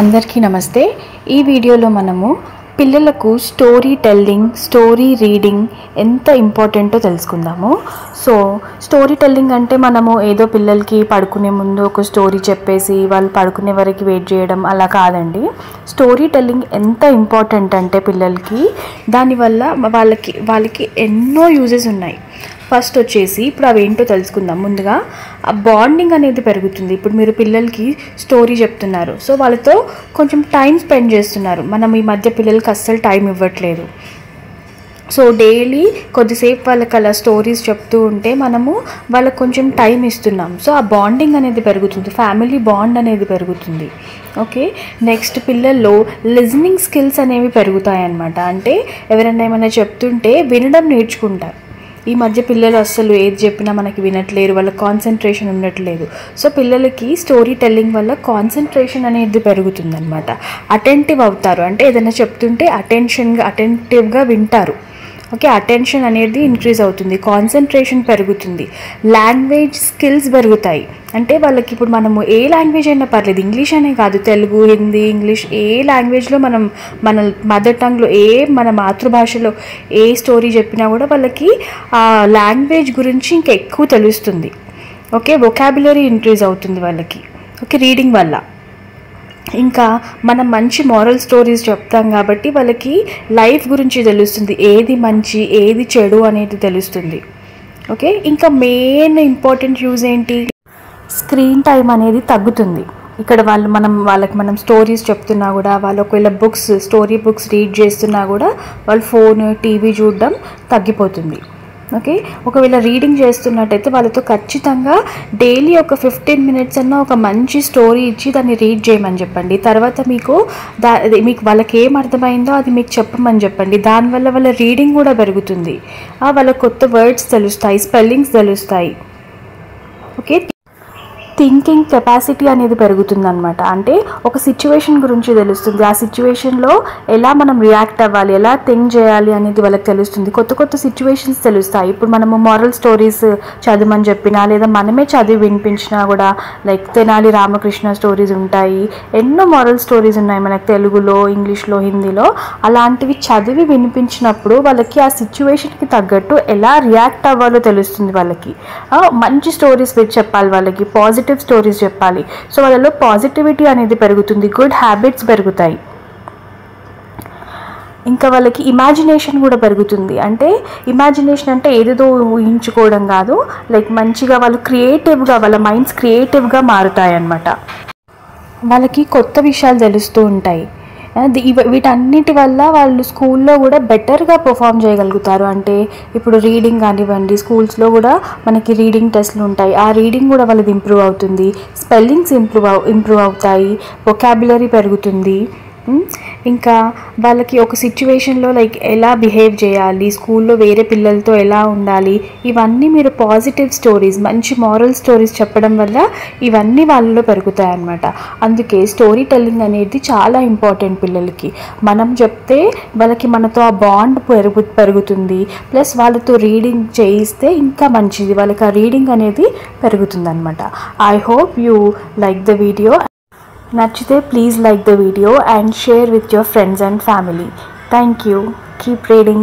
అందరికీ నమస్తే। ఈ వీడియోలో మనము పిల్లలకు స్టోరీ టెల్లింగ్, స్టోరీ రీడింగ్ ఎంత ఇంపార్టెంటో తెలుసుకుందాము। సో స్టోరీ టెల్లింగ్ అంటే మనము ఏదో పిల్లలకి పడుకునే ముందు ఒక స్టోరీ చెప్పేసి వాళ్ళు పడుకునే వరకు వెయిట్ చేయడం అలా కాదండి। స్టోరీ టెల్లింగ్ ఎంత ఇంపార్టెంట్ అంటే పిల్లలకి దానివల్ల వాళ్ళకి ఎన్నో యూజెస్ ఉన్నాయి। ఫస్ట్ వచ్చేసి ఇప్పుడు అవేంటో తెలుసుకుందాం। ముందుగా ఆ బాండింగ్ అనేది పెరుగుతుంది। ఇప్పుడు మీరు పిల్లలకి స్టోరీ చెప్తున్నారు, సో వాళ్ళతో కొంచెం టైం స్పెండ్ చేస్తున్నారు। మనం ఈ మధ్య పిల్లలకి అస్సలు టైం ఇవ్వట్లేదు। సో డైలీ కొద్దిసేపు వాళ్ళకి అలా స్టోరీస్ చెప్తూ ఉంటే మనము వాళ్ళకి కొంచెం టైం ఇస్తున్నాం। సో ఆ బాండింగ్ అనేది పెరుగుతుంది, ఫ్యామిలీ బాండ్ అనేది పెరుగుతుంది। ఓకే, నెక్స్ట్ పిల్లల్లో లిజనింగ్ స్కిల్స్ అనేవి పెరుగుతాయి అన్నమాట। అంటే ఎవరైనా ఏమైనా చెప్తుంటే వినడం నేర్చుకుంటారు। ఈ మధ్య పిల్లలు అస్సలు ఏది చెప్పినా మనకి వినట్లేరు, వాళ్ళ కాన్సన్ట్రేషన్ ఉండట్లేదు। సో పిల్లలకి స్టోరీ టెల్లింగ్ వల్ల కాన్సన్ట్రేషన్ అనేది పెరుగుతుందన్నమాట। అటెంటివ్ అవుతారు, అంటే ఏదైనా చెప్తుంటే అటెంటివ్గా వింటారు। ఓకే, అటెన్షన్ అనేది ఇంక్రీజ్ అవుతుంది, కాన్సన్ట్రేషన్ పెరుగుతుంది, లాంగ్వేజ్ స్కిల్స్ పెరుగుతాయి। అంటే వాళ్ళకి ఇప్పుడు మనము ఏ లాంగ్వేజ్ అయినా పర్లేదు, ఇంగ్లీష్ అనే కాదు, తెలుగు, హిందీ, ఇంగ్లీష్, ఏ లాంగ్వేజ్లో మన మదర్ టంగ్లో మన మాతృభాషలో ఏ స్టోరీ చెప్పినా కూడా వాళ్ళకి ఆ లాంగ్వేజ్ గురించి ఇంకా ఎక్కువ తెలుస్తుంది। ఓకే, వొకాబులరీ ఇంక్రీజ్ అవుతుంది వాళ్ళకి, ఓకే, రీడింగ్ వల్ల। ఇంకా మనం మంచి మోరల్ స్టోరీస్ చెప్తాం కాబట్టి వాళ్ళకి లైఫ్ గురించి తెలుస్తుంది, ఏది మంచి ఏది చెడు అనేది తెలుస్తుంది। ఓకే, ఇంకా మెయిన్ ఇంపార్టెంట్ యూజ్ ఏంటి, స్క్రీన్ టైం అనేది తగ్గుతుంది। ఇక్కడ వాళ్ళకి మనం స్టోరీస్ చెప్తున్నా కూడా, వాళ్ళు ఒకవేళ స్టోరీ బుక్స్ రీడ్ చేస్తున్నా కూడా వాళ్ళు ఫోన్, టీవీ చూడడం తగ్గిపోతుంది। ఓకే, ఒకవేళ రీడింగ్ చేస్తున్నట్టయితే వాళ్ళతో ఖచ్చితంగా డైలీ ఒక 15 మినిట్స్ అన్న ఒక మంచి స్టోరీ ఇచ్చి దాన్ని రీడ్ చేయమని చెప్పండి। తర్వాత మీకు వాళ్ళకి ఏం అర్థమైందో అది మీకు చెప్పమని చెప్పండి। దానివల్ల వాళ్ళ రీడింగ్ కూడా పెరుగుతుంది, వాళ్ళ కొత్త వర్డ్స్ తెలుస్తాయి, స్పెల్లింగ్స్ తెలుస్తాయి। ఓకే, థింకింగ్ కెపాసిటీ అనేది పెరుగుతుందన్నమాట। అంటే ఒక సిచ్యువేషన్ గురించి తెలుస్తుంది, ఆ సిచ్యువేషన్లో ఎలా మనం రియాక్ట్ అవ్వాలి, ఎలా థింక్ చేయాలి అనేది వాళ్ళకి తెలుస్తుంది, కొత్త సిచ్యువేషన్స్ తెలుస్తాయి। ఇప్పుడు మనము మోరల్ స్టోరీస్ చదవమని చెప్పినా లేదా మనమే చదివి వినిపించినా కూడా, లైక్ తెనాలి రామకృష్ణ స్టోరీస్ ఉంటాయి, ఎన్నో మోరల్ స్టోరీస్ ఉన్నాయి మనకు తెలుగులో, ఇంగ్లీష్లో, హిందీలో। అలాంటివి చదివి వినిపించినప్పుడు వాళ్ళకి ఆ సిచ్యువేషన్కి తగ్గట్టు ఎలా రియాక్ట్ అవ్వాలో తెలుస్తుంది వాళ్ళకి। మంచి స్టోరీస్ చెప్పాలి వాళ్ళకి, పాజిటివ్ స్టోరీస్ చెప్పాలి। సో వాళ్ళలో పాజిటివిటీ అనేది పెరుగుతుంది, గుడ్ హ్యాబిట్స్ పెరుగుతాయి। ఇంకా వాళ్ళకి ఇమాజినేషన్ కూడా పెరుగుతుంది। అంటే ఇమాజినేషన్ అంటే ఏదేదో ఊహించుకోవడం కాదు, లైక్ మంచిగా వాళ్ళు క్రియేటివ్గా, వాళ్ళ మైండ్స్ క్రియేటివ్గా మారుతాయి అన్నమాట। వాళ్ళకి కొత్త విషయాలు తెలుస్తూ ఉంటాయి। వీటన్నిటి వల్ల వాళ్ళు స్కూల్లో కూడా బెటర్గా పర్ఫామ్ చేయగలుగుతారు। అంటే ఇప్పుడు రీడింగ్ కానివ్వండి, స్కూల్స్లో కూడా మనకి రీడింగ్ టెస్ట్లు ఉంటాయి, ఆ రీడింగ్ కూడా వాళ్ళది ఇంప్రూవ్ అవుతుంది, స్పెల్లింగ్స్ ఇంప్రూవ్ అవుతాయి, వొకాబులరీ పెరుగుతుంది। ఇంకా వాళ్ళకి ఒక సిచ్యువేషన్లో లైక్ ఎలా బిహేవ్ చేయాలి, స్కూల్లో వేరే పిల్లలతో ఎలా ఉండాలి, ఇవన్నీ మీరు పాజిటివ్ స్టోరీస్, మంచి మోరల్ స్టోరీస్ చెప్పడం వల్ల ఇవన్నీ వాళ్ళలో పెరుగుతాయి అన్నమాట। అందుకే స్టోరీ టెల్లింగ్ అనేది చాలా ఇంపార్టెంట్ పిల్లలకి। మనం చెప్తే వాళ్ళకి మనతో ఆ బాండ్ పెరుగుతుంది, ప్లస్ వాళ్ళతో రీడింగ్ చేయిస్తే ఇంకా మంచిది, వాళ్ళకి ఆ రీడింగ్ అనేది పెరుగుతుంది అన్నమాట। I hope you like the video. నచ్చితే please like the video and share with your friends and family. Thank you. Keep reading.